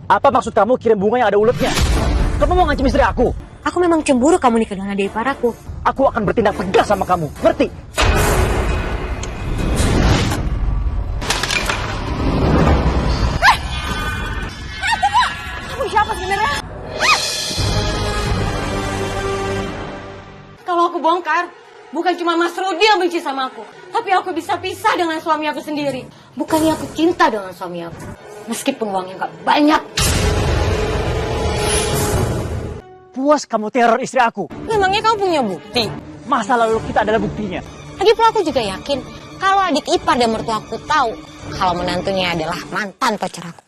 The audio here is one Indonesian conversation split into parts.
Apa maksud kamu kirim bunga yang ada uletnya? Kamu mau ngancam istri aku? Aku memang cemburu kamu nikah dengan adik iparaku. Aku akan bertindak tegas sama kamu, ngerti? Kamu siapa sebenarnya? Kalau aku bongkar, bukan cuma Mas Rudi yang benci sama aku, tapi aku bisa pisah dengan suami aku sendiri. Bukannya aku cinta dengan suami aku, meskipun uangnya gak banyak. Puas kamu teror istri aku. Memangnya kamu punya bukti? Masa lalu kita adalah buktinya. Lagi pula aku juga yakin kalau adik ipar dan mertua aku tahu kalau menantunya adalah mantan pacar aku.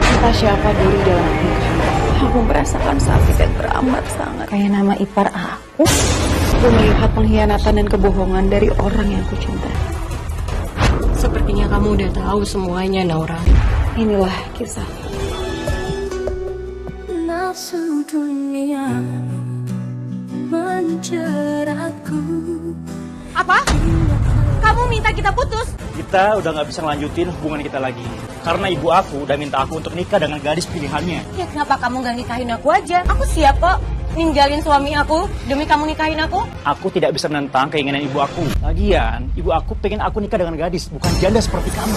Entah siapa diri dalam pernikahan. Aku merasakan sakit yang teramat sangat. Kayak nama ipar aku. Aku melihat pengkhianatan dan kebohongan dari orang yang aku cintai. Sepertinya kamu udah tahu semuanya, Naura. Inilah kisah. Nafsu dunia menjeratku. Apa? Kamu minta kita putus? Kita udah nggak bisa ngelanjutin hubungan kita lagi. Karena ibu aku udah minta aku untuk nikah dengan gadis pilihannya. Ya kenapa kamu gak nikahin aku aja? Aku siap kok ninggalin suami aku demi kamu nikahin aku. Aku tidak bisa menentang keinginan ibu aku. Lagian, ibu aku pengen aku nikah dengan gadis, bukan janda seperti kamu.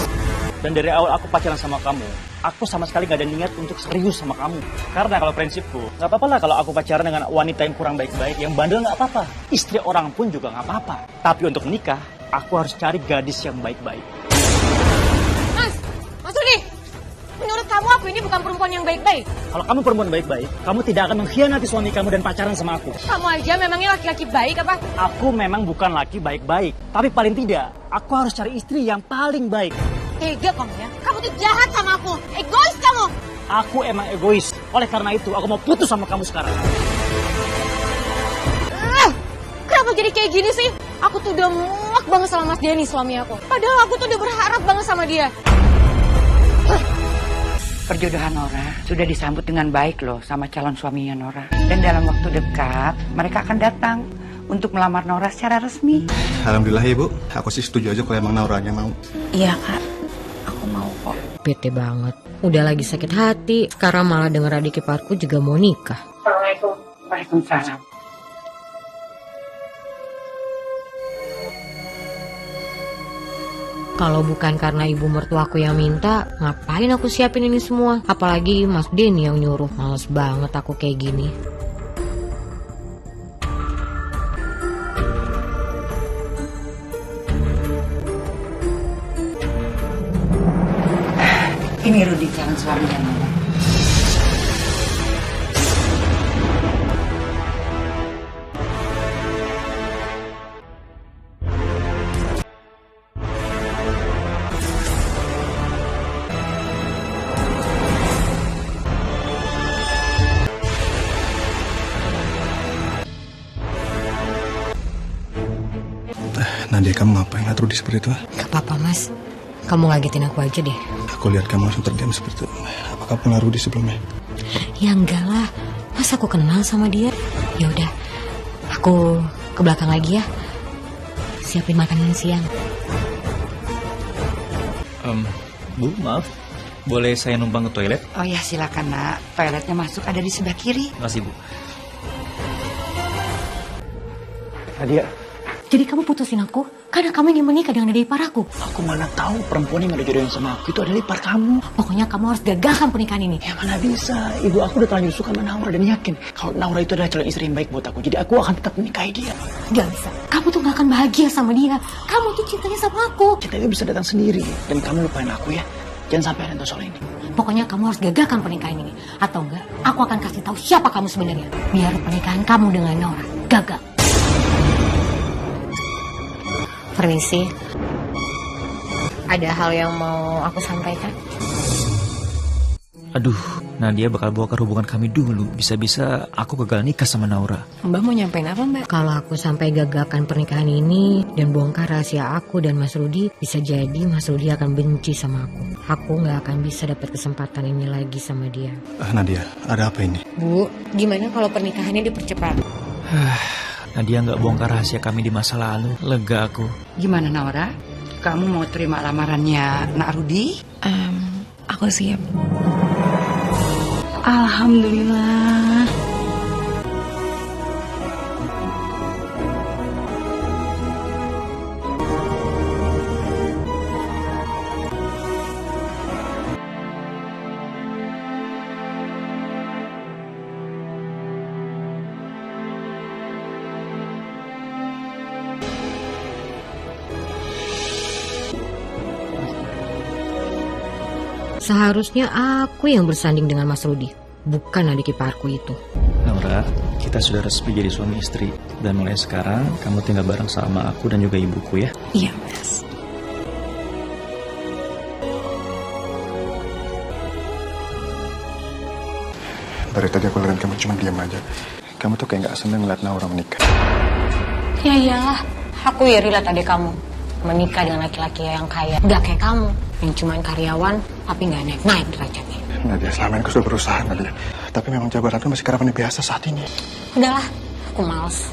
Dan dari awal aku pacaran sama kamu, aku sama sekali gak ada niat untuk serius sama kamu. Karena kalau prinsipku, gak apa-apa lah kalau aku pacaran dengan wanita yang kurang baik-baik, yang bandel gak apa-apa. Istri orang pun juga gak apa-apa. Tapi untuk nikah, aku harus cari gadis yang baik-baik. Mas Rudi, menurut kamu aku ini bukan perempuan yang baik-baik? Kalau kamu perempuan baik-baik, kamu tidak akan mengkhianati suami kamu dan pacaran sama aku. Kamu aja memangnya laki-laki baik apa? Aku memang bukan laki baik-baik, tapi paling tidak, aku harus cari istri yang paling baik. Tega kamu ya? Kamu tuh jahat sama aku, egois kamu. Aku emang egois, oleh karena itu aku mau putus sama kamu sekarang. Kenapa jadi kayak gini sih? Aku tuh udah muak banget sama Mas Denny, suami aku. Padahal aku tuh udah berharap banget sama dia. Perjodohan Nora sudah disambut dengan baik loh sama calon suaminya Nora. Dan dalam waktu dekat mereka akan datang untuk melamar Nora secara resmi. Alhamdulillah ya Bu, aku sih setuju aja kalau emang Nauranya mau. Iya kak, aku mau kok. Bete banget. Udah lagi sakit hati, sekarang malah denger adik iparku juga mau nikah. Assalamualaikum. Waalaikumsalam. Kalau bukan karena ibu mertuaku yang minta, ngapain aku siapin ini semua? Apalagi Mas Denny yang nyuruh. Males banget aku kayak gini. Ini Rudi calon suaminya Nora. Nadia, kamu ngapain lihat Rudi seperti itu? Gak apa-apa Mas, kamu ngagetin aku aja deh. Aku lihat kamu langsung terdiam seperti itu. Apakah pernah Rudi sebelumnya? Ya enggak lah, masa aku kenal sama dia? Ya udah, aku ke belakang lagi ya. Siapin makanan siang. Bu, maaf. Boleh saya numpang ke toilet? Oh ya silakan nak, toiletnya masuk ada di sebelah kiri. Makasih, Bu. Nadia, Jadi kamu putusin aku karena kamu ingin menikah dengan adik ipar aku. aku mana tahu perempuan yang ada jodohin sama aku itu adalah ipar kamu. Pokoknya kamu harus gagalkan pernikahan ini. Ya mana bisa, ibu aku udah terlanjur suka sama Naura dan yakin kalau Naura itu adalah calon istri yang baik buat aku. Jadi aku akan tetap menikahi dia. Gak bisa, kamu tuh gak akan bahagia sama dia. Kamu tuh cintanya sama aku. Cinta itu bisa datang sendiri dan kamu lupain aku ya. Jangan sampai ada yang tahu soal ini. Pokoknya kamu harus gagalkan pernikahan ini. Atau enggak, aku akan kasih tahu siapa kamu sebenarnya. Biar pernikahan kamu dengan Naura gagal. Permisi. Ada hal yang mau aku sampaikan? Aduh, Nadia bakal bongkar hubungan kami dulu. Bisa-bisa aku gagal nikah sama Naura. Mbak mau nyampein apa mbak? Kalau aku sampai gagalkan pernikahan ini dan bongkar rahasia aku dan Mas Rudi, bisa jadi Mas Rudi akan benci sama aku. Aku nggak akan bisa dapat kesempatan ini lagi sama dia. Nadia, ada apa ini? Bu, gimana kalau pernikahannya dipercepat? Nadia nggak bongkar rahasia kami di masa lalu. Lega aku. Gimana Naura? Kamu mau terima lamarannya Nak Rudi? Aku siap. Alhamdulillah. Seharusnya aku yang bersanding dengan Mas Rudi, bukan adik iparku itu. Naura, kita sudah resmi jadi suami istri. Dan mulai sekarang, kamu tinggal bareng sama aku dan juga ibuku ya. Iya, Mas. Dari tadi aku lihat kamu cuma diam aja. Kamu tuh kayak gak seneng ngeliat Naura menikah. Ya iyalah, aku iri lihat adik kamu menikah dengan laki-laki yang kaya. Gak kayak kamu, yang cuma karyawan tapi gak naik-naik derajatnya. Nadia, selama ini aku sudah berusaha, Nadia. Tapi memang jabatanku masih karavan biasa saat ini. Udahlah, aku males.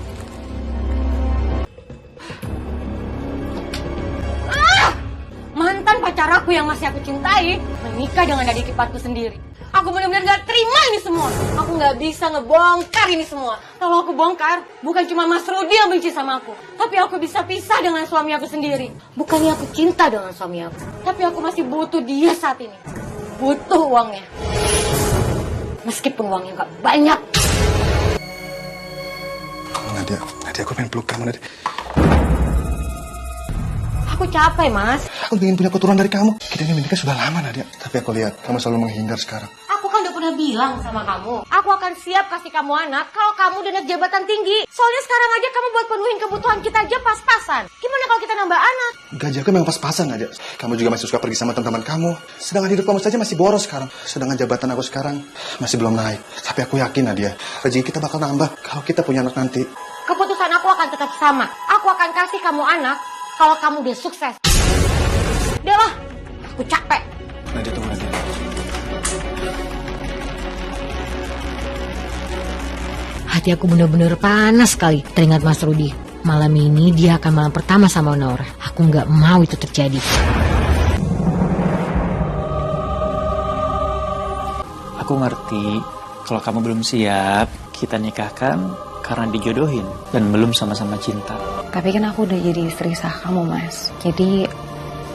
Mantan pacar aku yang masih aku cintai menikah dengan adik iparku sendiri. Aku benar-benar gak terima ini semua. Aku gak bisa ngebongkar ini semua. Kalau aku bongkar, bukan cuma Mas Rudi yang benci sama aku, tapi aku bisa pisah dengan suami aku sendiri. Bukannya aku cinta dengan suami aku, tapi aku masih butuh dia saat ini. Butuh uangnya. Meskipun uangnya gak banyak. Nadia, aku pengen peluk kamu, Nadia. Aku capek, Mas. Aku ingin punya keturunan dari kamu. Kita ini menikah sudah lama, Nadia. Tapi aku lihat kamu selalu menghindar sekarang. Aku kan udah pernah bilang sama kamu, aku akan siap kasih kamu anak kalau kamu udah naik jabatan tinggi. Soalnya sekarang aja kamu buat penuhin kebutuhan kita aja pas-pasan. Gimana kalau kita nambah anak? Gaji aku memang pas-pasan, Nadia. Kamu juga masih suka pergi sama teman-teman kamu. Sedangkan hidup kamu saja masih boros sekarang. Sedangkan jabatan aku sekarang masih belum naik. Tapi aku yakin, Nadia, rezeki kita bakal nambah kalau kita punya anak nanti. Keputusan aku akan tetap sama. Aku akan kasih kamu anak kalau kamu udah sukses. Udah lah, aku capek. Nadia, tunggu, Nadia. Hati aku bener-bener panas sekali teringat Mas Rudi. Malam ini dia akan malam pertama sama Naura. Aku nggak mau itu terjadi. Aku ngerti kalau kamu belum siap, kita nikahkan karena dijodohin dan belum sama-sama cinta. Tapi kan aku udah jadi istri sah kamu, Mas. Jadi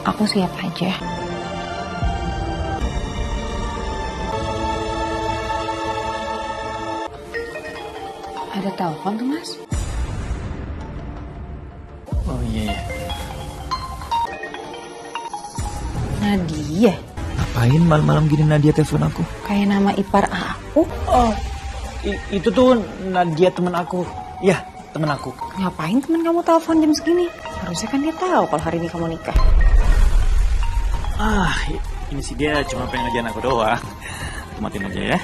aku siap aja. Ada telepon tuh, Mas? Oh iya. Nadia. Ngapain malam-malam gini Nadia telepon aku? Kayak nama ipar aku. Oh, itu tuh Nadia teman aku. Ya, teman aku. Ngapain temen kamu telepon jam segini? Harusnya kan dia tahu kalau hari ini kamu nikah. Ini sih dia cuma pengen ngajarin aku doang. Matiin aja ya.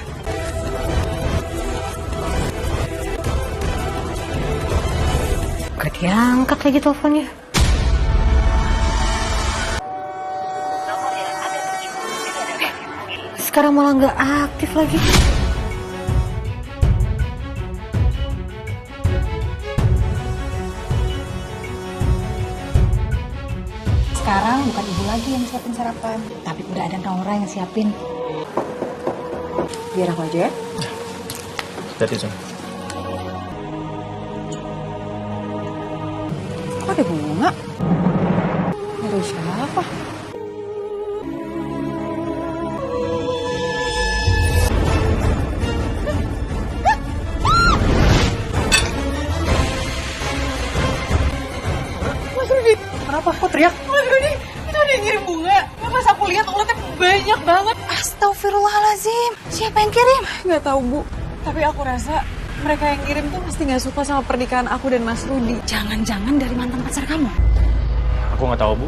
Gak diangkat lagi teleponnya. Sekarang malah gak aktif lagi. Sekarang bukan ibu lagi yang siapin sarapan, tapi udah ada Naura yang siapin. Biar aku aja ya. Jadi so. Kok ada bunga? Dari siapa? Mas Rudi, kenapa kok teriak? Mas Rudi, itu ada yang ngirim bunga. Pas aku lihat ulatnya banyak banget. Astagfirullahaladzim, siapa yang kirim? Gak tahu Bu, tapi aku rasa mereka yang kirim tuh pasti gak suka sama pernikahan aku dan Mas Rudi. Jangan-jangan dari mantan pacar kamu? Aku nggak tahu, Bu.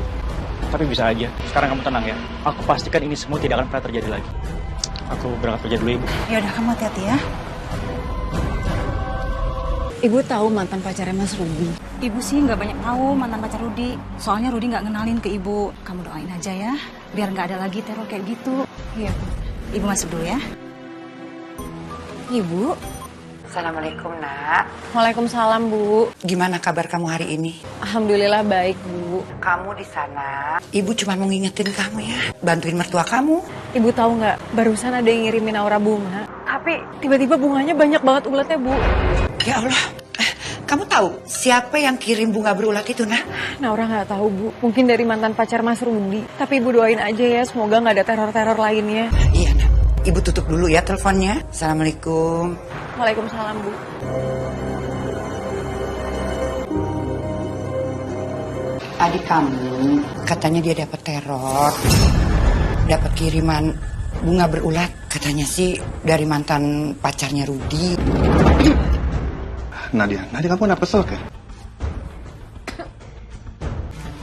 Tapi bisa aja. Sekarang kamu tenang ya. Aku pastikan ini semua tidak akan pernah terjadi lagi. Aku berangkat kerja dulu, Ibu. Ya udah, kamu hati-hati ya. Ibu tahu mantan pacarnya Mas Rudi. Ibu sih nggak banyak tahu mantan pacar Rudi. Soalnya Rudi nggak kenalin ke ibu. Kamu doain aja ya, biar nggak ada lagi teror kayak gitu. Iya, Bu. Ibu masuk dulu ya. Ibu, Assalamualaikum, Nak. Waalaikumsalam, Bu. Gimana kabar kamu hari ini? Alhamdulillah baik, Bu. Kamu di sana. Ibu cuma mau ngingetin kamu ya. Bantuin mertua kamu. Ibu tahu nggak, barusan ada yang ngirimin aura bunga. Tapi tiba-tiba bunganya banyak banget ulatnya, Bu. Ya Allah. Kamu tahu siapa yang kirim bunga berulat itu, Nak? Naura nggak tahu, Bu. Mungkin dari mantan pacar Mas Rudi. Tapi Ibu doain aja ya, semoga nggak ada teror-teror lainnya. Iya, Nak. Ibu tutup dulu ya teleponnya. Assalamualaikum. Waalaikumsalam, Bu. Adik kamu katanya dia dapat teror, dapat kiriman bunga berulat. Katanya sih dari mantan pacarnya Rudi. Nadia kamu kenapa kesel ya?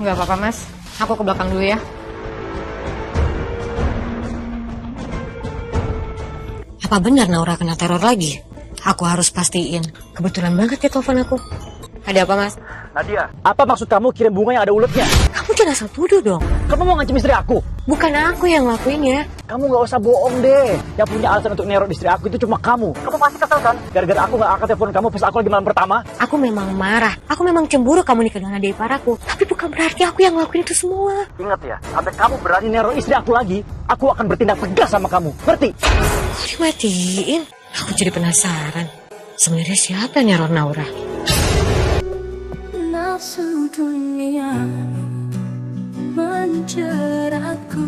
Nggak apa-apa, Mas. Aku ke belakang dulu ya. Apa benar Naura kena teror lagi? Aku harus pastiin. Kebetulan banget ya telepon aku. Ada apa, Mas? Nadia, apa maksud kamu kirim bunga yang ada uletnya? Kamu jangan asal tuduh dong. Kamu mau ngancam istri aku? Bukan aku yang ngelakuinnya. Kamu nggak usah bohong deh. Yang punya alasan untuk neror istri aku itu cuma kamu. Kamu pasti kesel kan? Gara-gara aku nggak angkat telepon kamu pas aku lagi malam pertama. Aku memang marah. Aku memang cemburu kamu nikah dengan adik iparaku. Tapi bukan berarti aku yang ngelakuin itu semua. Ingat ya, sampai kamu berani neror istri aku lagi, aku akan bertindak tegas sama kamu. Ngerti? Dimatiin. Aku jadi penasaran. Sebenarnya siapa yang neror Naura? Nafsu dunia menjeratku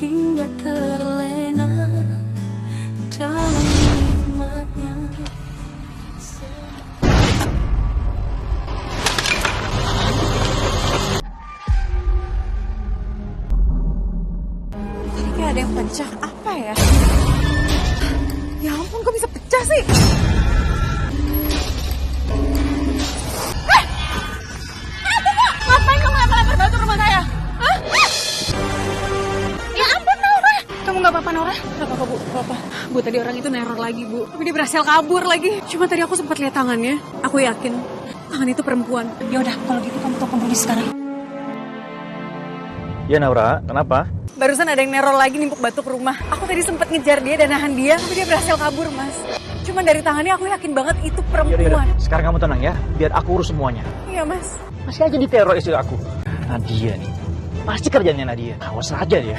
hingga terlena dalam nikmatnya. Tadi kayak ada yang pecah. Apa ya? Ya ampun, kok bisa pecah sih? Ngapain kamu lempar-lempar batu rumah saya? Hah? Ya ampun, Naura. Kamu nggak apa-apa, Naura? Nggak apa-apa, Bu. Nggak apa. Bu, tadi orang itu neror lagi, Bu. Tapi dia berhasil kabur lagi. Cuma tadi aku sempat lihat tangannya. Aku yakin tangan itu perempuan. Ya udah, kalau gitu kamu telepon polisi sekarang. Ya Naura, kenapa? Barusan ada yang neror lagi nimpuk batu ke rumah. Aku tadi sempat ngejar dia dan nahan dia, tapi dia berhasil kabur, Mas. Cuma dari tangannya aku yakin banget itu perempuan. Yaudah. Sekarang kamu tenang ya, biar aku urus semuanya. Iya, Mas. Masih aja diteror istri aku. Nadia nih, pasti kerjanya Nadia. Awas aja dia.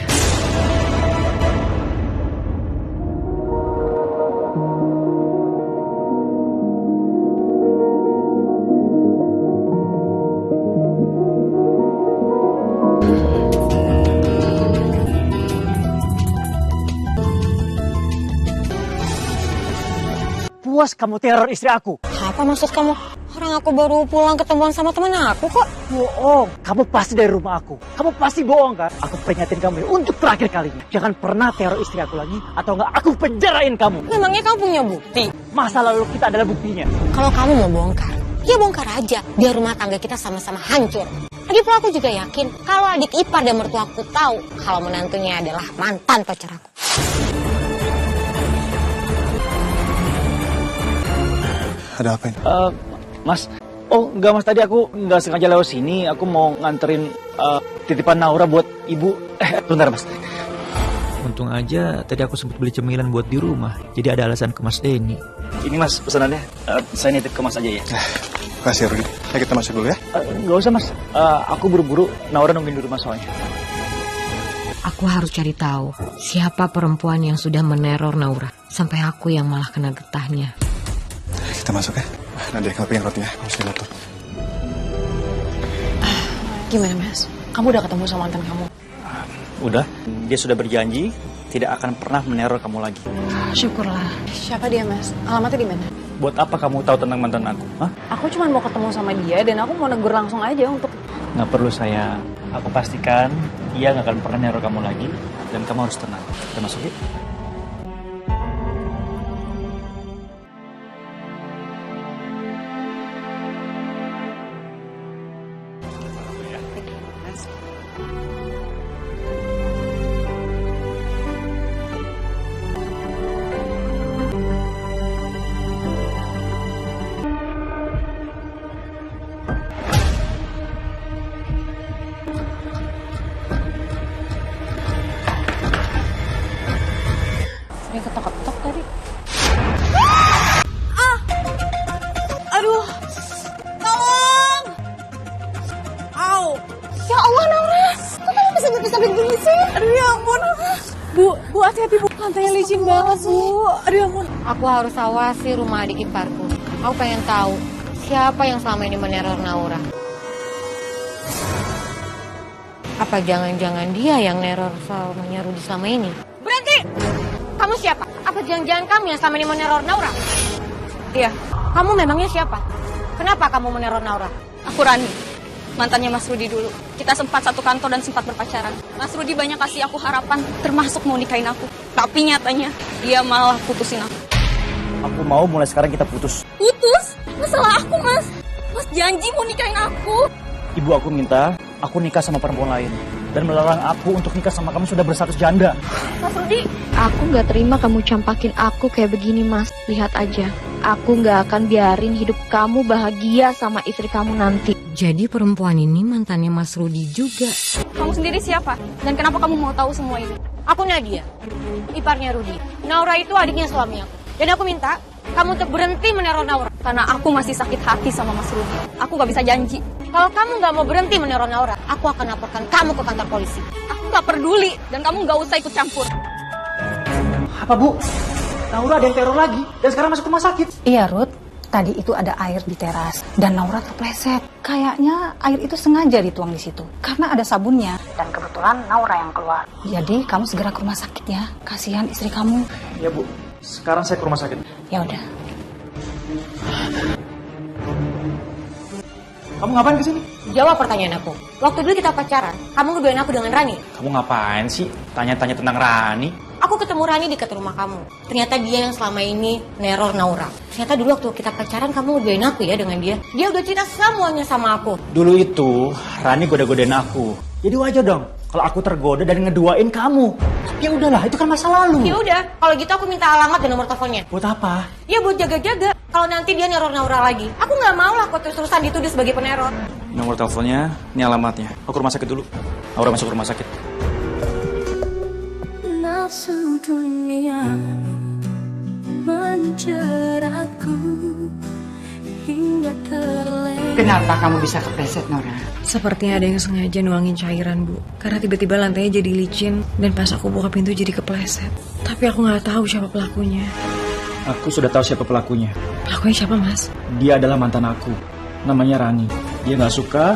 Puas kamu teror istri aku. Apa maksud kamu? Orang aku baru pulang ketemuan sama teman aku kok. Bohong. Kamu pasti dari rumah aku. Kamu pasti bohong kan? Aku peringatin kamu ya, untuk terakhir kalinya. Jangan pernah teror istri aku lagi, atau nggak aku penjarain kamu. Memangnya kamu punya bukti? Masa lalu kita adalah buktinya. Kalau kamu mau bongkar, ya bongkar aja. Biar rumah tangga kita sama-sama hancur. Lagi pula aku juga yakin kalau adik ipar dan mertua aku tahu kalau menantunya adalah mantan pacar aku. Ada apa ini? Mas, oh enggak Mas, tadi aku nggak sengaja lewat sini. Aku mau nganterin titipan Naura buat ibu. Bentar Mas. Untung aja tadi aku sempat beli cemilan buat di rumah. Jadi ada alasan ke Mas Denny. Ini Mas pesanannya. Saya nitip ke Mas aja ya. Kasih Rudi. Ya kita masuk dulu ya. Nggak usah Mas. Aku buru-buru. Naura nungguin di rumah soalnya. Aku harus cari tahu siapa perempuan yang sudah meneror Naura. Sampai aku yang malah kena getahnya. Kita masuk ya. Nadia, kamu pengen rotinya? Kamu sudah tuh. Gimana, Mas? Kamu udah ketemu sama mantan kamu? Udah. Dia sudah berjanji tidak akan pernah meneror kamu lagi. Syukurlah. Siapa dia, Mas? Alamatnya di mana? Buat apa kamu tahu tentang mantan aku? Hah? Aku cuma mau ketemu sama dia dan aku mau negur langsung aja untuk... Nggak perlu saya. Aku pastikan dia nggak akan pernah neror kamu lagi. Dan kamu harus tenang. Kita masuk yuk. sampai gini sih? Aduh ya ampun. Bu, hati-hati Bu. Lantainya licin banget Bu. Aduh ya ampun. Aku harus awasi rumah adik iparku. Aku pengen tahu siapa yang selama ini meneror Naura. Apa jangan-jangan dia yang neror suaminya Rudi selama ini? Berhenti! Kamu siapa? Apa jangan-jangan kamu yang selama ini meneror Naura? Iya. Kamu memangnya siapa? Kenapa kamu meneror Naura? Aku Rani, mantannya Mas Rudi dulu. Kita sempat satu kantor dan sempat berpacaran. Mas Rudi banyak kasih aku harapan, termasuk mau nikahin aku. Tapi nyatanya, dia malah putusin aku. Aku mau mulai sekarang kita putus. Putus? Masalah aku, Mas. Mas janji mau nikahin aku. Ibu aku minta aku nikah sama perempuan lain. Dan melarang aku untuk nikah sama kamu sudah berstatus janda. Mas Rudi. Aku gak terima kamu campakin aku kayak begini, Mas. Lihat aja. Aku gak akan biarin hidup kamu bahagia sama istri kamu nanti. Jadi perempuan ini mantannya Mas Rudi juga. Kamu sendiri siapa? Dan kenapa kamu mau tahu semua ini? Aku Nadia, iparnya Rudi. Naura itu adiknya suami aku. Dan aku minta kamu untuk berhenti meneror Naura. Karena aku masih sakit hati sama Mas Rudi. Aku gak bisa janji. Kalau kamu nggak mau berhenti meneror Naura, aku akan laporkan kamu ke kantor polisi. Aku gak peduli. Dan kamu gak usah ikut campur. Apa Bu? Naura ada yang teror lagi dan sekarang masuk rumah sakit. Iya, Ruth. Tadi itu ada air di teras dan Naura kepleset. Kayaknya air itu sengaja dituang di situ karena ada sabunnya. Dan kebetulan Naura yang keluar. Jadi kamu segera ke rumah sakit ya. Kasihan istri kamu. Ya Bu, sekarang saya ke rumah sakit. Ya udah. Kamu ngapain kesini? Jawab pertanyaan aku. Waktu dulu kita pacaran, kamu ngeduain aku dengan Rani. Kamu ngapain sih? Tanya-tanya tentang Rani. Aku ketemu Rani dekat rumah kamu. Ternyata dia yang selama ini neror Naura. Ternyata dulu waktu kita pacaran kamu ngeduain aku ya dengan dia. Dia udah cerita semuanya sama aku. Dulu itu Rani goda-godain aku. Jadi wajar dong kalau aku tergoda dan ngeduain kamu. Ya udahlah, itu kan masa lalu. Ya udah, kalau gitu aku minta alamat dan nomor teleponnya. Buat apa? Ya buat jaga-jaga. Kalau nanti dia neror Naura lagi, aku nggak mau lah kok terus-terusan dituduh sebagai peneror. Nomor teleponnya, ini alamatnya. Aku rumah sakit dulu. Naura masuk rumah sakit. Nafsu dunia menjeratku hingga terlena. Kenapa kamu bisa kepleset, Nora? Sepertinya ada yang sengaja nuangin cairan, Bu. Karena tiba-tiba lantainya jadi licin dan pas aku buka pintu jadi kepleset. Tapi aku nggak tahu siapa pelakunya. Aku sudah tahu siapa pelakunya. Pelakunya siapa, Mas? Dia adalah mantan aku. Namanya Rani. Dia nggak suka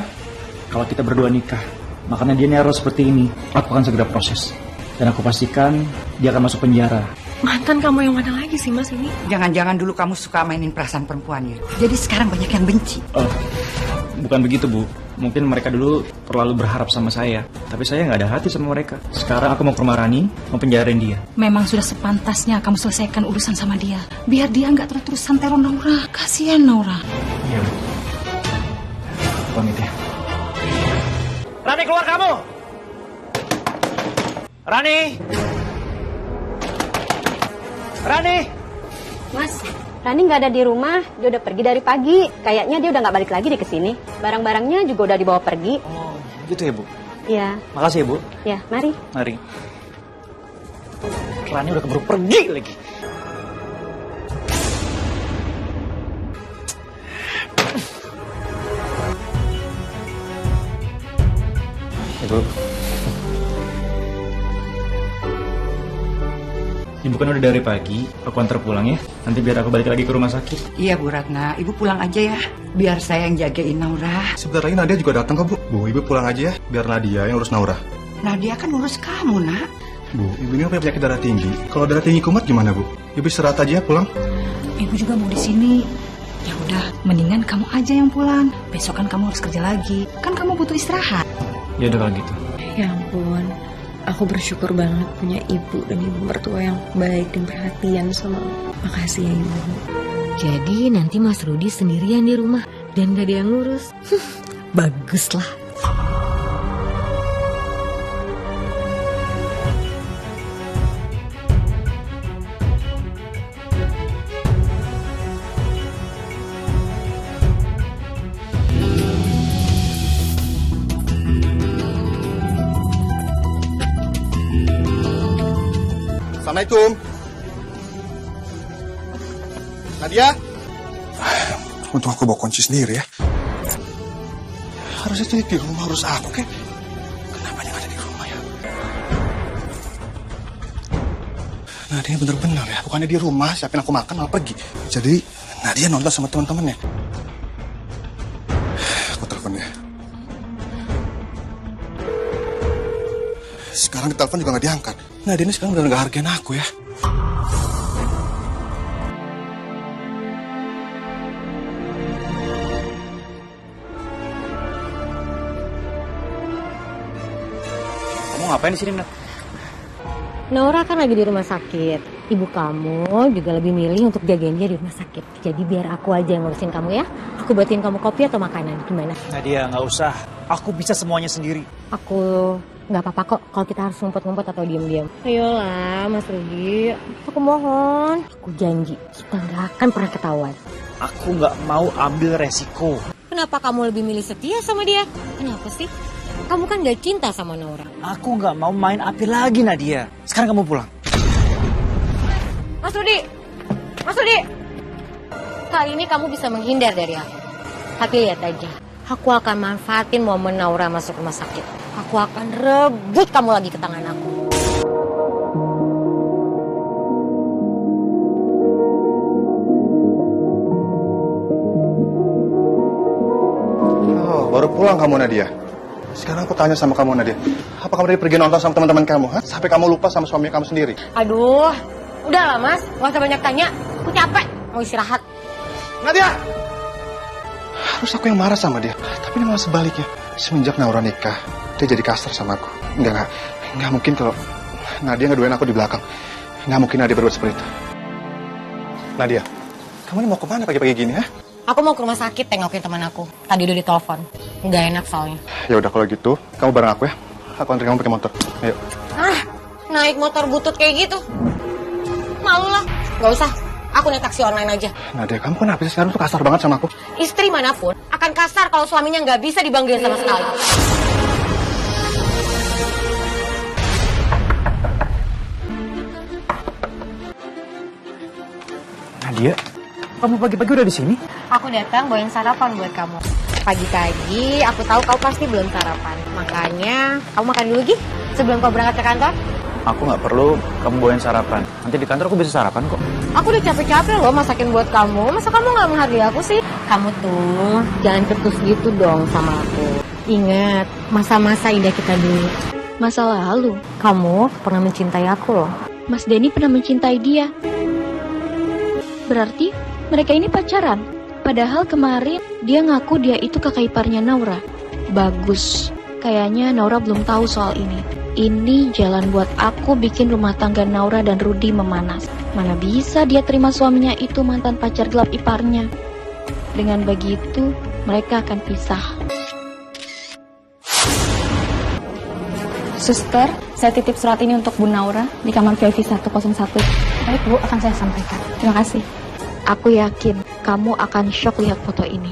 kalau kita berdua nikah. Makanya dia neror seperti ini. Aku akan segera proses. Dan aku pastikan dia akan masuk penjara. Mantan kamu yang mana lagi sih, Mas, ini? Jangan-jangan dulu kamu suka mainin perasaan perempuan ya. Jadi sekarang banyak yang benci. Oh, bukan begitu, Bu. Mungkin mereka dulu terlalu berharap sama saya. Tapi saya nggak ada hati sama mereka. Sekarang aku mau ke rumah Rani, mau penjarain dia. Memang sudah sepantasnya kamu selesaikan urusan sama dia. Biar dia nggak terus-terusan teror Naura. Kasihan Naura. Iya, Bu. Pamit ya. Rani, keluar kamu! Rani! Rani! Mas, Rani nggak ada di rumah. Dia udah pergi dari pagi. Kayaknya dia udah nggak balik lagi deh ke sini. Barang-barangnya juga udah dibawa pergi. Oh, gitu ya, Bu? Iya. Makasih ya, Bu. Ya, mari. Mari. Rani udah keburu pergi lagi. Ibu. Ibu kan udah dari pagi, aku antar pulang ya. Nanti biar aku balik lagi ke rumah sakit. Iya, Bu Ratna. Ibu pulang aja ya. Biar saya yang jagain Naura. Sebentar lagi Nadia juga datang kok, Bu. Bu, Ibu pulang aja ya. Biar Nadia yang urus Naura. Nadia kan urus kamu, Nak. Bu, Ibu ini punya penyakit darah tinggi. Kalau darah tinggi kumat gimana, Bu? Ibu istirahat aja ya, pulang. Ibu juga mau di sini. Ya udah, mendingan kamu aja yang pulang. Besok kan kamu harus kerja lagi. Kan kamu butuh istirahat. Ya udah kalau gitu. Ya ampun, aku bersyukur banget punya ibu dan ibu mertua yang baik dan perhatian sama aku. Makasih ya, Ibu. Jadi nanti Mas Rudi sendirian di rumah dan gak ada yang ngurus. Baguslah. Assalamualaikum. Nadia? Untung aku bawa kunci sendiri ya. Harusnya jadi di rumah, harus aku, kek. Kenapa dia nggak ada di rumah ya? Nadia bener-bener ya, bukannya di rumah siapin aku makan malah pergi. Jadi Nadia nonton sama teman-temannya. Aku telepon dia. Sekarang ditelepon juga nggak diangkat. Nadia ini sekarang udah nggak hargain aku ya. Kamu ngapain di sini, Nat? Naura kan lagi di rumah sakit. Ibu kamu juga lebih milih untuk jagain dia di rumah sakit. Jadi biar aku aja yang ngurusin kamu ya. Aku buatin kamu kopi atau makanan, gimana? Nadia, nggak usah. Aku bisa semuanya sendiri. Aku nggak apa-apa kok kalau kita harus ngumpet-ngumpet atau diam-diam. Ayolah, Mas Rudi. Aku mohon. Aku janji kita nggak akan pernah ketahuan. Aku nggak mau ambil resiko. Kenapa kamu lebih milih setia sama dia? Kenapa sih? Kamu kan gak cinta sama Naura. Aku nggak mau main api lagi, Nadia. Sekarang kamu pulang. Mas Rudi! Mas Rudi! Kali ini kamu bisa menghindar dari aku. Tapi lihat aja. Aku akan manfaatin momen Naura masuk rumah sakit. Aku akan rebut kamu lagi ke tangan aku. Oh, baru pulang kamu Nadia. Sekarang aku tanya sama kamu Nadia, apa kamu tadi pergi nonton sama teman-teman kamu? Sampai kamu lupa sama suami kamu sendiri? Aduh, udahlah Mas, gak usah banyak tanya. Aku capek, mau istirahat. Nadia! Harus aku yang marah sama dia, tapi ini malah sebaliknya. Semenjak Naura nikah, dia jadi kasar sama aku. Enggak mungkin kalau Nadia ngeduain aku di belakang. Enggak mungkin Nadia berbuat seperti itu. Nadia, kamu ini mau kemana pagi-pagi gini, ha? Aku mau ke rumah sakit tengokin teman aku. Tadi udah ditelepon. Nggak enak soalnya. Ya udah kalau gitu, kamu bareng aku ya. Aku anterin kamu pakai motor. Ayo. Naik motor butut kayak gitu. Malu lah. Nggak usah. Aku naik taksi online aja. Nadia, kamu kenapa sih sekarang tuh kasar banget sama aku? Istri manapun akan kasar kalau suaminya nggak bisa dibanggain sama sekali. Nadia, kamu pagi-pagi udah di sini? Aku datang bawain sarapan buat kamu. Pagi-pagi aku tahu kau pasti belum sarapan. Makanya kamu makan dulu Gi sebelum kau berangkat ke kantor. Aku nggak perlu kamu bawain sarapan. Nanti di kantor aku bisa sarapan kok. Aku udah capek-capek loh masakin buat kamu. Masa kamu nggak menghargai aku sih? Kamu tuh jangan ketus gitu dong sama aku. Ingat masa-masa indah kita dulu. Masa lalu, Kamu pernah mencintai aku loh. Mas Denny pernah mencintai dia. Berarti mereka ini pacaran. Padahal kemarin dia ngaku dia itu kakak iparnya Naura. Bagus. Kayaknya Naura belum tahu soal ini. Ini jalan buat aku bikin rumah tangga Naura dan Rudi memanas. Mana bisa dia terima suaminya itu mantan pacar gelap iparnya. Dengan begitu, mereka akan pisah. Suster, saya titip surat ini untuk Bu Naura di kamar VIP 101. Baik Bu, akan saya sampaikan. Terima kasih. Aku yakin kamu akan shock lihat foto ini.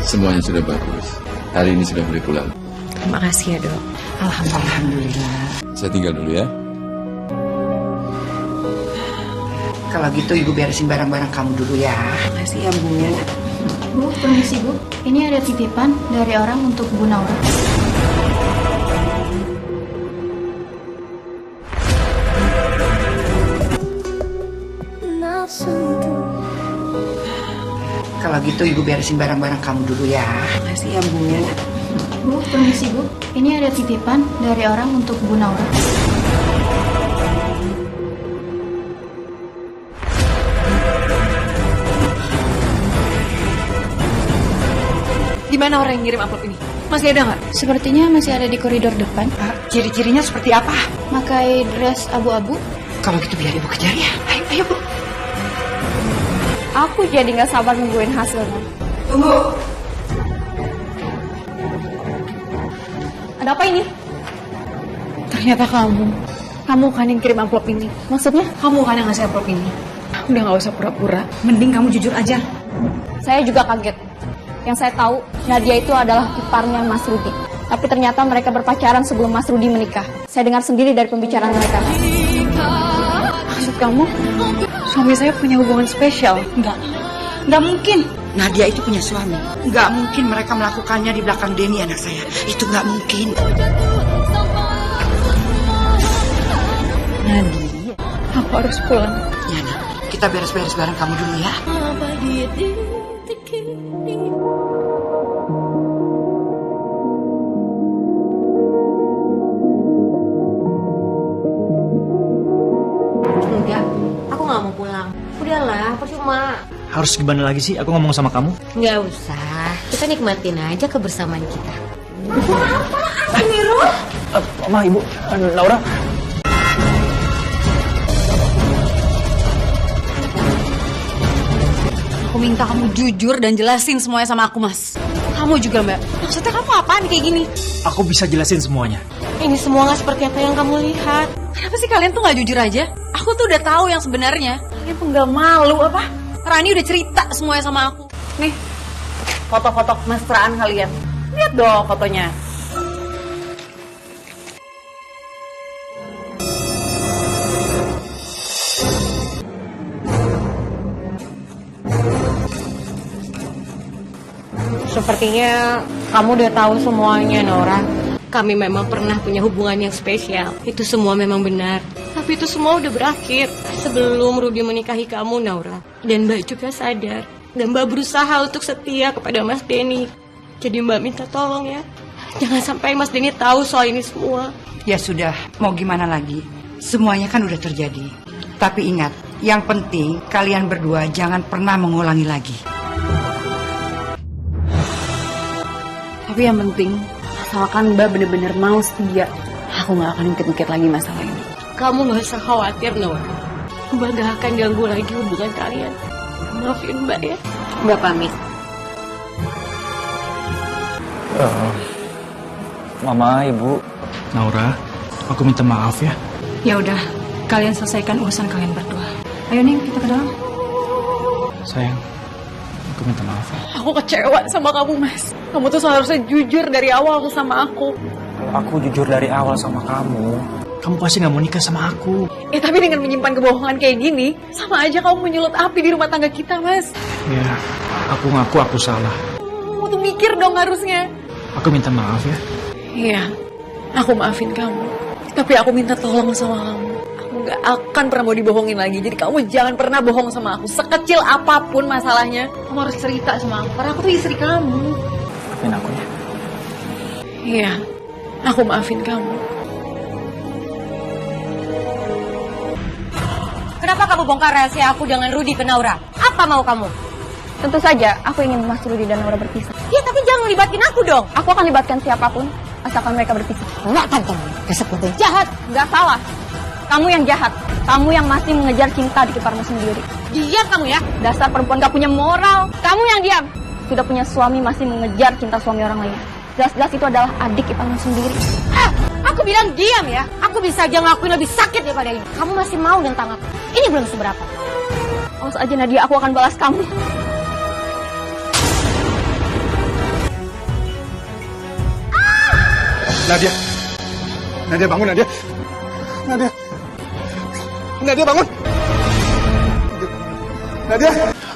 Semuanya sudah bagus. Hari ini sudah boleh pulang. Terima kasih ya dok. Alhamdulillah. Saya tinggal dulu ya. Kalau gitu Ibu beresin barang-barang kamu dulu ya. Makasih ya Bu. Bu, permisi Bu. Ini ada titipan dari orang untuk Bu Naura. Kalau gitu Ibu beresin barang-barang kamu dulu ya. Makasih ya Bu. Bu, permisi Bu. Ini ada titipan dari orang untuk Bu Naura. Di mana orang yang ngirim amplop ini? Masih ada nggak? Sepertinya masih ada di koridor depan. Ciri-cirinya seperti apa? Pakai dress abu-abu. Kalau gitu biar Ibu kejar ya. Ayo Bu. Aku jadi nggak sabar nungguin hasilnya. Tunggu. Ada apa ini? Ternyata kamu. Kamu kan yang kirim amplop ini. Maksudnya? Kamu kan yang ngasih amplop ini. Udah nggak usah pura-pura. Mending kamu jujur aja. Saya juga kaget. Yang saya tahu, Nadia itu adalah iparnya Mas Rudi. Tapi ternyata mereka berpacaran sebelum Mas Rudi menikah. Saya dengar sendiri dari pembicaraan mereka. Maksud kamu? Suami saya punya hubungan spesial? Nggak mungkin. Nadia itu punya suami. Nggak mungkin mereka melakukannya di belakang Denny anak saya. Itu nggak mungkin. Nadia? Aku harus pulang. Ya, Nak. Kita beres-beres bareng kamu dulu ya. Enggak, aku nggak mau pulang. Udahlah, percuma. Harus gimana lagi sih aku ngomong sama kamu? Nggak usah, kita nikmatin aja kebersamaan kita. Mama, Ibu, Naura. Aku minta kamu jujur dan jelasin semuanya sama aku, Mas. Kamu juga, Mbak. Maksudnya kamu apaan kayak gini? Aku bisa jelasin semuanya. Ini semua nggak seperti apa yang kamu lihat. Kenapa sih kalian tuh nggak jujur aja? Aku tuh udah tahu yang sebenarnya. Kalian tuh nggak malu apa? Rani udah cerita semuanya sama aku. Nih, foto-foto kemesraan kalian. Lihat dong fotonya. Sepertinya kamu udah tahu semuanya, Nora. Kami memang pernah punya hubungan yang spesial. Itu semua memang benar. Tapi itu semua udah berakhir sebelum Rudy menikahi kamu, Naura. Dan Mbak juga sadar. Dan Mbak berusaha untuk setia kepada Mas Denny. Jadi Mbak minta tolong ya. Jangan sampai Mas Denny tahu soal ini semua. Ya sudah, mau gimana lagi? Semuanya kan udah terjadi. Tapi ingat, yang penting kalian berdua jangan pernah mengulangi lagi. Tapi yang penting, asalkan Mbak bener-bener mau setia, aku gak akan ngikut-ngikut lagi masalah ini. Kamu gak usah khawatir, Naura. Mbak gak akan ganggu lagi hubungan kalian. Maafin Mbak ya. Mbak pamit. Mama, Ibu. Naura, aku minta maaf ya. Ya udah, kalian selesaikan urusan kalian berdua. Ayo Ning, kita ke dalam. Sayang, aku minta maaf ya. Aku kecewa sama kamu, Mas. Kamu tuh seharusnya jujur dari awal sama aku. Kalau aku jujur dari awal sama kamu pasti gak mau nikah sama aku. Tapi dengan menyimpan kebohongan kayak gini, sama aja kamu menyulut api di rumah tangga kita, Mas. Ya, aku ngaku aku salah. Kamu tuh mikir dong harusnya. Aku minta maaf ya. Iya, aku maafin kamu. Tapi aku minta tolong sama kamu. Aku gak akan pernah mau dibohongin lagi. Jadi kamu jangan pernah bohong sama aku. Sekecil apapun masalahnya, kamu harus cerita sama aku. Karena aku tuh istri kamu. Maafin aku ya. Iya, aku maafin kamu. Kenapa kamu bongkar rahasia aku dengan Rudy ke Naura? Apa mau kamu? Tentu saja, aku ingin Mas Rudy dan Naura berpisah. Ya tapi jangan libatin aku dong. Aku akan libatkan siapapun, asalkan mereka berpisah. Enggak kan kamu, dasar perempuan jahat. Nggak salah. Kamu yang jahat. Kamu yang masih mengejar cinta di kiparmu sendiri. Diam kamu ya. Dasar perempuan gak punya moral. Kamu yang diam. Sudah punya suami masih mengejar cinta suami orang lain. Jelas-jelas itu adalah adik iparmu sendiri. Aku bilang diam ya. Aku bisa aja ngelakuin lebih sakit daripada ini. Kamu masih mau tentang aku. Ini belum seberapa. Awas aja Nadia, aku akan balas kamu. Nadia. Nadia bangun, Nadia. Nadia. Nadia bangun. Nadia.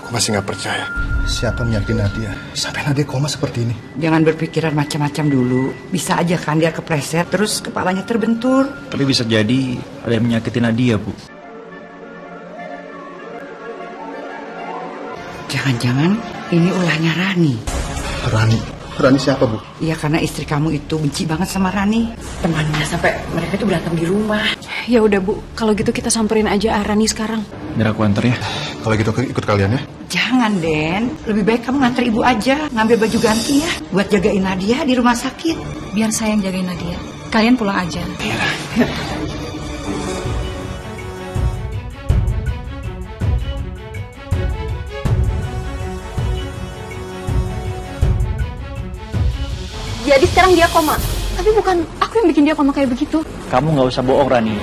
Aku masih nggak percaya. Siapa menyakiti Nadia? Sampai Nadia koma seperti ini. Jangan berpikiran macam-macam dulu. Bisa aja kan dia kepleset, terus kepalanya terbentur. Tapi bisa jadi ada yang menyakiti Nadia, Bu. Jangan-jangan ini ulahnya Rani. Rani? Rani siapa, Bu? Iya, karena istri kamu itu benci banget sama Rani. Temannya sampai mereka tuh berantem di rumah. Ya udah Bu, kalau gitu kita samperin aja Rani sekarang. Biar aku antar ya. Kalau gitu aku ikut kalian ya. Jangan, Den. Lebih baik kamu nganter ibu aja. Ngambil baju ganti ya. Buat jagain Nadia di rumah sakit. Biar saya yang jagain Nadia. Kalian pulang aja. Jadi sekarang dia koma. Tapi bukan aku yang bikin dia koma kayak begitu. Kamu nggak usah bohong, Rani.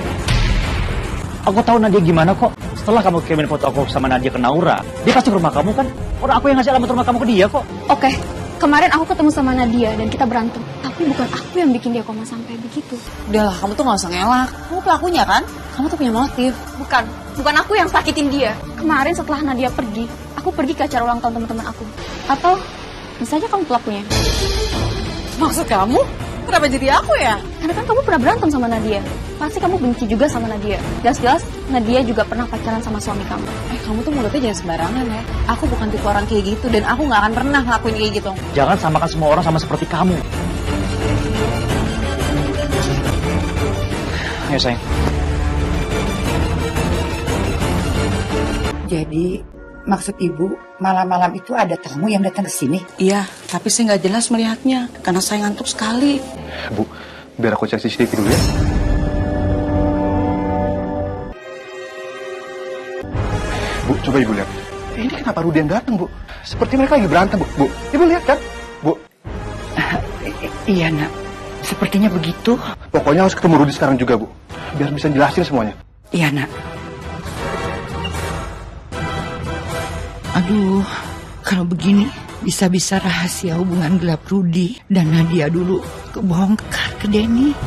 Aku tahu Nadia gimana kok. Setelah kamu kirimin foto aku sama Nadia ke Naura, dia pasti ke rumah kamu kan? Orang aku yang ngasih alamat rumah kamu ke dia kok. Oke, kemarin aku ketemu sama Nadia dan kita berantem. Tapi bukan aku yang bikin dia koma sampai begitu. Udahlah, kamu tuh gak usah ngelak. Kamu pelakunya kan? Kamu tuh punya motif. Bukan aku yang sakitin dia. Kemarin setelah Nadia pergi, aku pergi ke acara ulang tahun teman-teman aku. Atau bisa aja kamu pelakunya. Maksud kamu? Kenapa jadi aku ya? Karena kan kamu pernah berantem sama Nadia. Pasti kamu benci juga sama Nadia. Jelas-jelas Nadia juga pernah pacaran sama suami kamu. Kamu tuh mulutnya jangan sembarangan ya. Aku bukan tipe orang kayak gitu dan aku nggak akan pernah ngelakuin kayak gitu. Jangan samakan semua orang sama seperti kamu. Ayo sayang. Jadi maksud ibu malam-malam itu ada tamu yang datang ke sini? Iya, tapi saya nggak jelas melihatnya karena saya ngantuk sekali. Bu, biar aku cek CCTV dulu ya. Bu, coba ibu lihat. Ini kenapa Rudi yang datang, Bu? Seperti mereka lagi berantem, Bu. Bu, ibu lihat kan? Bu. Iya, Nak. Sepertinya begitu. Pokoknya harus ketemu Rudi sekarang juga, Bu. Biar bisa jelasin semuanya. Iya, Nak. Aduh, kalau begini bisa-bisa rahasia hubungan gelap Rudi dan Nadia dulu kebongkar ke Denny.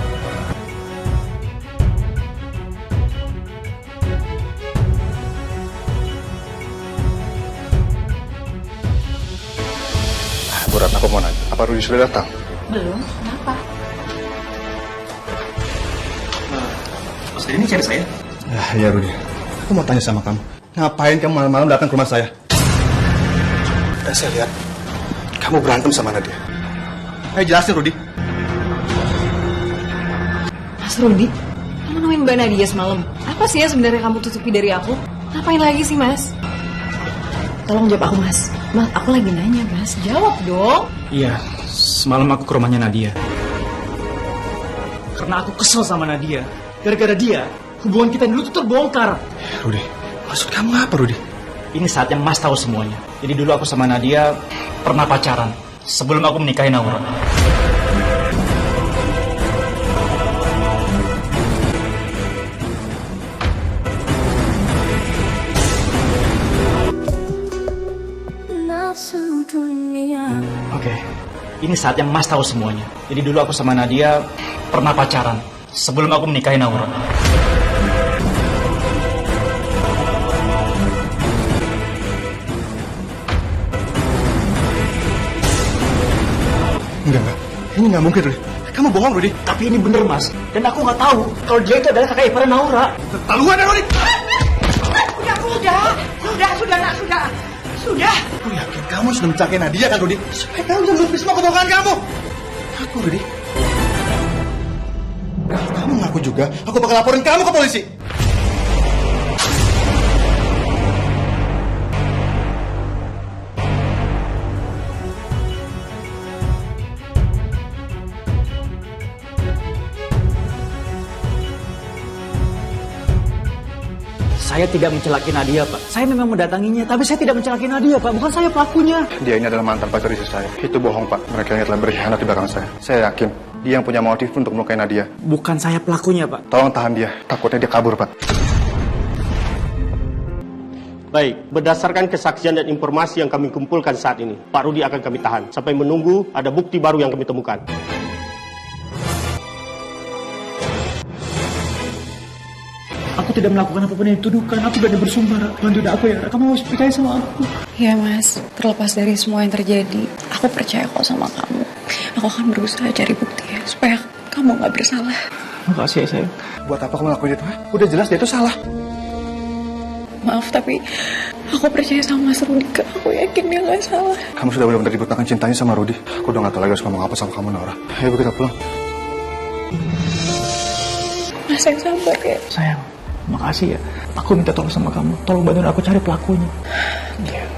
Bu Ratna, aku mau nanya. Apa Rudi sudah datang? Belum, kenapa? Mas Denny cari saya? Ya Rudi, aku mau tanya sama kamu. Ngapain kamu malam-malam datang ke rumah saya? Dan saya lihat kamu berantem sama Nadia. Ayo jelasin, Rudi. Mas Rudi, kamu nemuin Mbak Nadia semalam. Apa sih ya sebenarnya kamu tutupi dari aku? Ngapain lagi sih, Mas? Tolong jawab aku, Mas. Mas, aku lagi nanya, Mas. Jawab dong. Iya, semalam aku ke rumahnya Nadia. Karena aku kesel sama Nadia. Gara-gara dia, hubungan kita dulu tuh terbongkar. Rudi, maksud kamu apa, Rudi? Ini saatnya Mas tahu semuanya. Jadi dulu aku sama Nadia pernah pacaran sebelum aku menikahi Naura. Nafsu dunia. Oke, ini saatnya Mas tahu semuanya. Jadi dulu aku sama Nadia pernah pacaran sebelum aku menikahi Naura. Enggak. Ini nggak mungkin, Rudi. Kamu bohong, Rudi. Tapi ini bener, Mas. Dan aku nggak tahu kalau dia itu adalah kakak ipar Naura. Taluan ya, Rudi. Sudah. Aku yakin kamu sudah mencelakai Nadia kan, Rudi? Supaya kamu bisa menutupi semua kebohongan kamu. Aku, Rudi. Kalau kamu ngaku juga, aku bakal laporin kamu ke polisi. Saya tidak mencelakai Nadia, Pak. Saya memang mendatanginya, tapi saya tidak mencelakai Nadia, Pak. Bukan saya pelakunya. Dia ini adalah mantan pacar istri saya. Itu bohong, Pak. Mereka yang telah berkhianat di belakang saya. Saya yakin dia yang punya motif untuk melukai Nadia. Bukan saya pelakunya, Pak. Tolong tahan dia. Takutnya dia kabur, Pak. Baik, berdasarkan kesaksian dan informasi yang kami kumpulkan saat ini, Pak Rudi akan kami tahan sampai menunggu ada bukti baru yang kami temukan. Aku tidak melakukan apapun yang dituduhkan. Aku berani bersumpah. Bantu aku ya. Kamu harus percaya sama aku. Ya Mas, terlepas dari semua yang terjadi, aku percaya kok sama kamu. Aku akan berusaha cari bukti ya, supaya kamu gak bersalah. Makasih ya, sayang. Buat apa kamu ngelakuin itu? Udah jelas dia itu salah. Maaf, tapi aku percaya sama Mas Rudi. Aku yakin dia gak salah. Kamu sudah benar-benar dibutakan cintanya sama Rudi. Aku udah gak tahu lagi harus ngomong apa sama kamu, Naura. Ayo kita pulang. Mas, yang sabar ya. Sayang, makasih ya. Aku minta tolong sama kamu. Tolong bantuin aku cari pelakunya.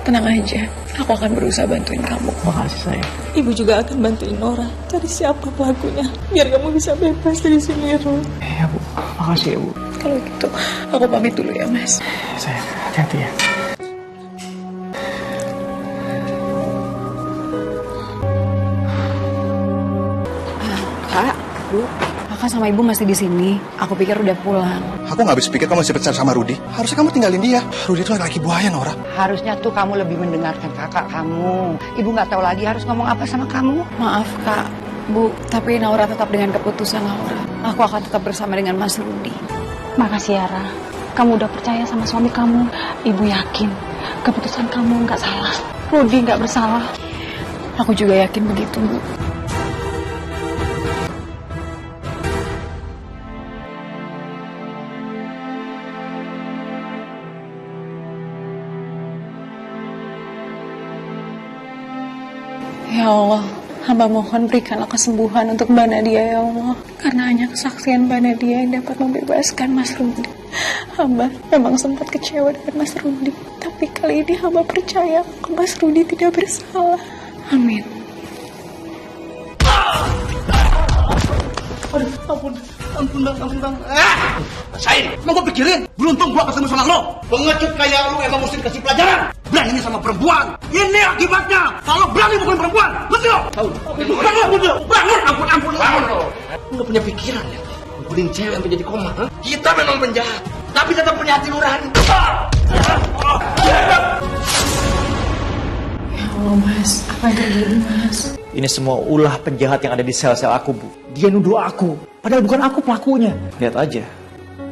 Tenang aja, aku akan berusaha bantuin kamu. Makasih, sayang. Ibu juga akan bantuin Nora cari siapa pelakunya, biar kamu bisa bebas dari sini, Ru. Iya, Bu. Makasih ya, Bu. Kalau gitu, aku pamit dulu ya, Mas. Sayang, hati-hati ya. Kak, Bu, Kakak sama Ibu masih di sini. Aku pikir udah pulang. Aku gak habis pikir kamu masih pacaran sama Rudi. Harusnya kamu tinggalin dia. Rudi itu laki-laki buaya, Naura. Harusnya tuh kamu lebih mendengarkan kakak kamu. Ibu nggak tahu lagi harus ngomong apa sama kamu. Maaf, Kak. Bu, tapi Naura tetap dengan keputusan Naura. Aku akan tetap bersama dengan Mas Rudi. Makasih Yara, kamu udah percaya sama suami kamu. Ibu yakin keputusan kamu nggak salah. Rudi nggak bersalah. Aku juga yakin begitu, Bu. Ya Allah, hamba mohon berikanlah kesembuhan untuk Mbak Nadia ya Allah. Karena hanya kesaksian Mbak Nadia yang dapat membebaskan Mas Rudi. Hamba memang sempat kecewa dengan Mas Rudi. Tapi kali ini hamba percaya kalau Mas Rudi tidak bersalah. Amin. Ampun bang. Rasain, mau gue pikirin. Beruntung gue ketemu sama lo. Pengecut kayak lo emang mesti dikasih pelajaran. Berani sama perempuan. Ini akibatnya. Kalau berani bukan perempuan, betul? Bangun, ampun. Lu gak punya pikiran ya? Ngumpulin cewek sampai jadi koma. Huh? Kita memang penjahat, tapi tetap punya hati nurani. Ya Allah Mas, apa yang terjadi Mas? Ini semua ulah penjahat yang ada di sel-sel aku, Bu. Dia nuduh aku, padahal bukan aku pelakunya. Lihat aja,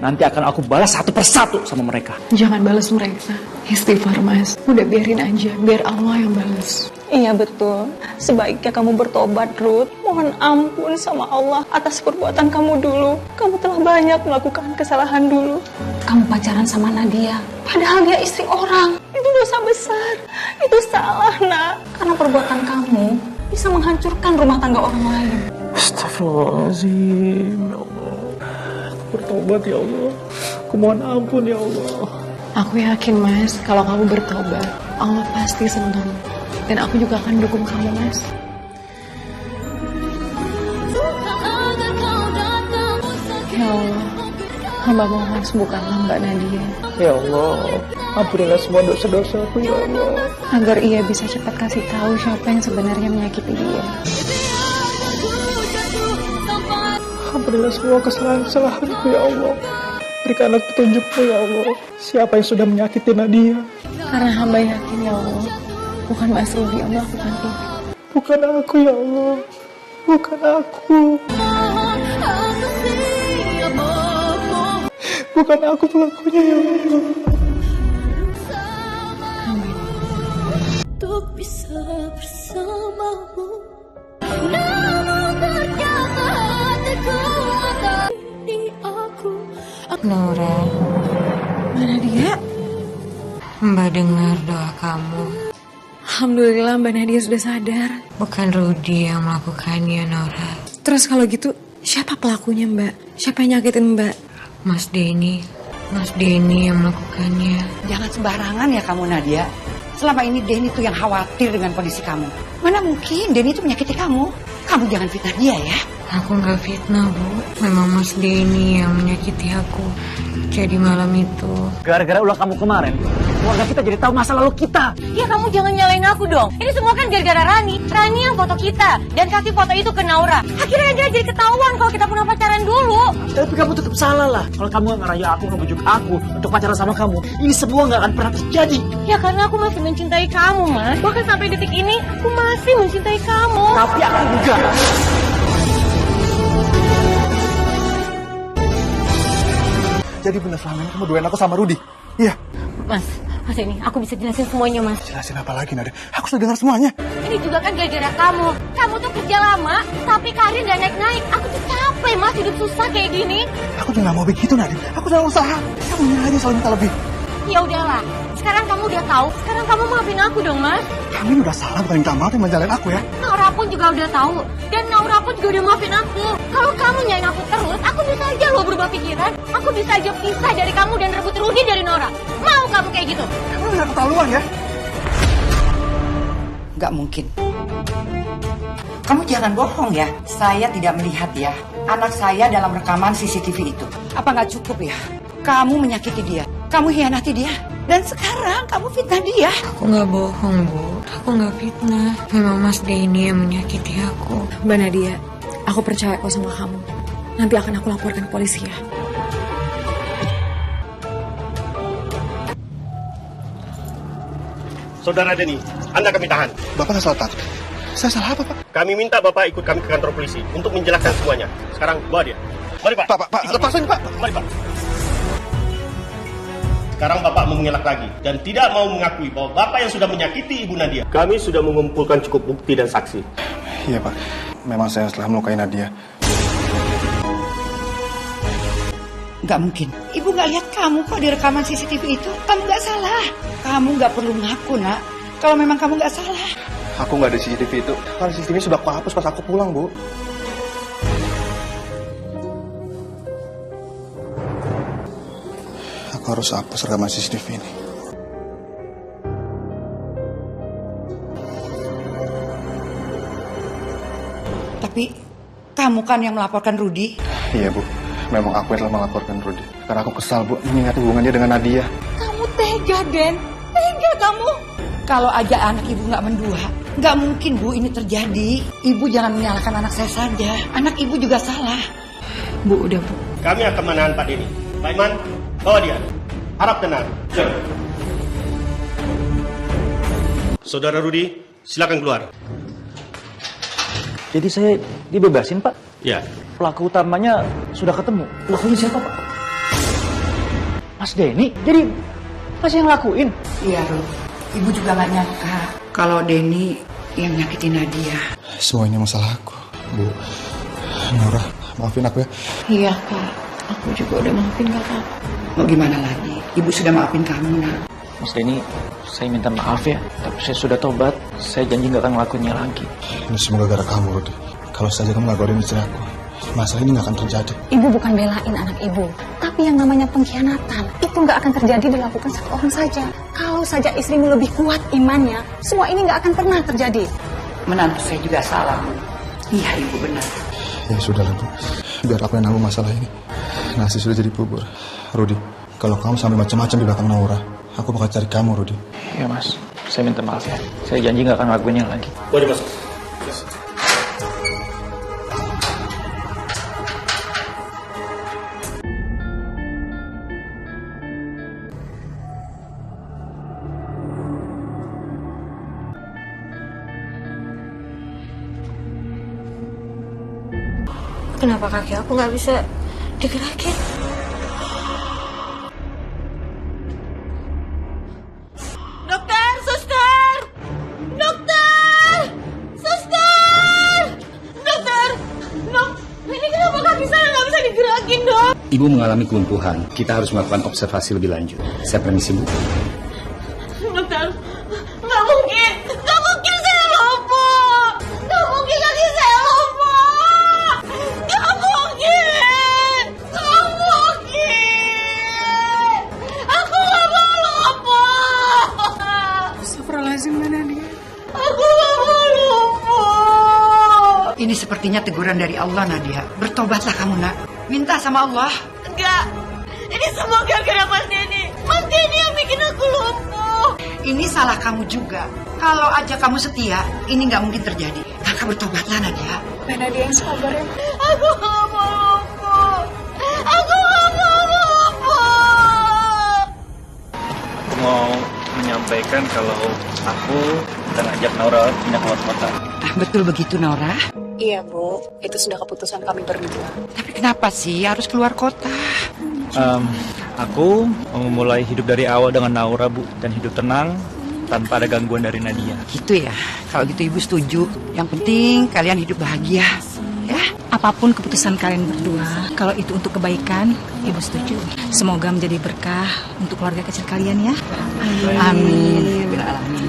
nanti akan aku balas satu persatu sama mereka. Jangan balas mereka. Istighfar Mas, udah biarin aja, biar Allah yang balas. Iya betul, sebaiknya kamu bertobat Ruth. Mohon ampun sama Allah atas perbuatan kamu dulu. Kamu telah banyak melakukan kesalahan dulu. Kamu pacaran sama Nadia, padahal dia istri orang. Itu dosa besar, itu salah nak. Karena perbuatan kamu bisa menghancurkan rumah tangga orang lain. Astagfirullahaladzim, ya Allah. Aku bertobat ya Allah. Aku mohon ampun ya Allah. Aku yakin Mas, kalau kamu bertobat, Allah pasti senang. Dan aku juga akan dukung kamu Mas. Ya Allah, hamba mohon sembuhkanlah Mbak Nadia. Ya Allah, ampunilah semua dosa-dosaku ya Allah. Agar ia bisa cepat kasih tahu siapa yang sebenarnya menyakiti dia. Ampunilah semua kesalahan-kesalahanku ya Allah. Berikanlah petunjukmu ya Allah. Siapa yang sudah menyakiti Nadia? Karena hamba yakin ya Allah, bukan Mas Rudi yang melakukan itu. Bukan aku ya Allah. Bukan aku. Bukan aku pelakunya ya Allah. Amin. Untuk bisa bersamamu, namun ternyata hatiku ini aku. Naura, Mana dia? Mbak dengar doa kamu. Alhamdulillah Mbak Nadia sudah sadar. Bukan Rudi yang melakukannya, Naura. Terus kalau gitu, siapa pelakunya Mbak? Siapa yang nyakitin Mbak? Mas Denny yang melakukannya. Jangan sembarangan ya kamu Nadia. Selama ini Denny tuh yang khawatir dengan kondisi kamu. Mana mungkin Denny itu menyakiti kamu? Kamu jangan fitnah dia ya. Aku nggak fitnah, Bu. Memang Mas Denny yang menyakiti aku. Jadi malam itu, Gara-gara ulah kamu kemarin, keluarga kita jadi tahu masa lalu kita. Ya kamu jangan nyalain aku dong. Ini semua kan gara-gara Rani. Rani yang foto kita dan kasih foto itu ke Naura. Akhirnya dia jadi ketahuan kalau kita pernah pacaran dulu. Tapi kamu tetap salah lah. Kalau kamu ngerayu aku, ngebujuk aku untuk pacaran sama kamu, ini semua nggak akan pernah terjadi. Ya karena aku masih mencintai kamu, Mas. Bahkan sampai detik ini, aku masih mencintai kamu. Tapi aku enggak. Jadi benar selama ini kamu duain aku sama Rudi? Iya. Mas ini aku bisa jelasin semuanya, Mas. Jelasin apa lagi, Nadia? Aku sudah dengar semuanya. Ini juga kan gara-gara kamu. Kamu tuh kerja lama, tapi karir gak naik-naik. Aku tuh capek, Mas, hidup susah kayak gini. Aku juga gak mau begitu, Nadia. Aku sudah usaha. Kamu nyerah aja selalu minta lebih. Ya udahlah. Sekarang kamu udah tahu. Sekarang kamu maafin aku dong, Mas. Kamu udah salah bukan minta maaf yang menjalanin aku ya. Naura pun juga udah tahu. Dan Naura pun juga udah maafin aku. Kalau kamu nyain aku terus, aku bisa aja loh berubah pikiran. Aku bisa aja pisah dari kamu dan rebut Rudi dari Naura. Mau kamu kayak gitu? Kamu udah keterlaluan ya. Gak mungkin. Kamu jangan bohong ya. Saya tidak melihat ya anak saya dalam rekaman CCTV itu. Apa gak cukup ya? Kamu menyakiti dia. Kamu hianati dia. Dan sekarang kamu fitnah dia. Aku nggak bohong, Bu. Aku nggak fitnah. Memang Mas Denny yang menyakiti aku. Mbak Nadia, aku percaya kok sama kamu. Nanti akan aku laporkan ke polisi ya. Saudara Denny, Anda kami tahan. Bapak nggak salah tangkap. Saya salah apa, Pak? Kami minta Bapak ikut kami ke kantor polisi untuk menjelaskan semuanya. Sekarang bawa dia. Mari, Pak. Pak, lepasin, Pak. Mari, Pak. Sekarang Bapak mau mengelak lagi dan tidak mau mengakui bahwa Bapak yang sudah menyakiti Ibu Nadia. Kami sudah mengumpulkan cukup bukti dan saksi. Iya, Pak. Memang saya telah melukai Nadia. Gak mungkin. Ibu gak lihat kamu kok di rekaman CCTV itu. Kamu gak salah. Kamu gak perlu ngaku, nak. Kalau memang kamu gak salah. Aku nggak ada CCTV itu. Karena CCTV sudah aku hapus pas aku pulang, Bu. Aku harus hapus rekaman CCTV ini. Tapi kamu kan yang melaporkan Rudi. Iya, Bu. Memang aku yang telah melaporkan Rudi. Karena aku kesal, Bu, mengingat hubungannya dengan Nadia. Kamu tega, Den. Tega kamu. Kalau aja anak ibu nggak mendua, nggak mungkin, Bu, ini terjadi. Ibu jangan menyalahkan anak saya saja. Anak ibu juga salah. Bu, udah Bu. Kami akan menahan Pak Denny. Pak Iman, bawa dia. Harap tenang. Saudara Rudi, silakan keluar. Jadi saya dibebasin, Pak? Ya. Pelaku utamanya sudah ketemu. Pelakunya siapa, Pak? Mas Denny? Jadi Mas yang lakuin? Iya, Ruh. Ibu juga nggak nyangka kalau Denny yang nyakitin Nadia. Semua ini masalah aku, Bu. Nora, maafin aku ya. Iya, Kak. Aku juga udah maafin Kakak. Mau gimana lagi? Ibu sudah maafin kamu, Nak. Mas Denny, saya minta maaf ya, tapi saya sudah tobat. Saya janji nggak akan ngelakuinnya lagi. Ini semua gara-gara kamu, Rudi. Kalau saja kamu nggak godain istri aku, masalah ini nggak akan terjadi. Ibu bukan belain anak ibu, tapi yang namanya pengkhianatan itu nggak akan terjadi dilakukan satu orang saja. Kalau saja istrimu lebih kuat imannya, semua ini nggak akan pernah terjadi. Menantu saya juga salah. Iya, Ibu benar. Ya sudah, Bu. Biar aku yang nanggung masalah ini. Nasi sudah jadi bubur. Rudi, kalau kamu sampai macam-macam di belakang Naura, aku bakal cari kamu, Rudi. Ya Mas, saya minta maaf ya. Saya janji nggak akan ngelakuinnya lagi. Boleh masuk. Kenapa kaki aku nggak bisa digerakin? Dokter, suster! Dokter! Suster! Dokter! Ini kenapa kaki saya nggak bisa digerakin, dok? Ibu mengalami kelumpuhan. Kita harus melakukan observasi lebih lanjut. Saya permisi, Bu. Dokter, nggak mungkin! Nggak mungkin saya lumpuh! Nggak mungkin kaki saya lumpuh! Nggak mungkin! Nggak mungkin! Aku nggak mau lumpuh! Astagfirullahaladzim, mana dia? Aku nggak mau lumpuh! Ini sepertinya teguran dari Allah, Nadia. Bertobatlah kamu, Nak. Minta sama Allah. Enggak! Ini semua gara-gara Mas Denny! Mas Denny yang bikin aku lumpuh! Ini salah kamu juga. Kalau aja kamu setia, ini nggak mungkin terjadi. Kakak bertobatlah, Nadia. Nadia yang sabar ya. Aku nggak mau lumpuh! Aku nggak mau lumpuh! Aku mau menyampaikan kalau aku akan ajak Naura pindah keluar kota. Betul begitu, Naura? Iya, Bu. Itu sudah keputusan kami berdua. Tapi kenapa sih harus keluar kota? Aku mau memulai hidup dari awal dengan Naura, Bu, dan hidup tenang tanpa ada gangguan dari Nadia. Gitu ya. Kalau gitu Ibu setuju. Yang penting kalian hidup bahagia. Ya. Apapun keputusan kalian berdua, kalau itu untuk kebaikan, Ibu setuju. Semoga menjadi berkah untuk keluarga kecil kalian ya. Amin. Amin.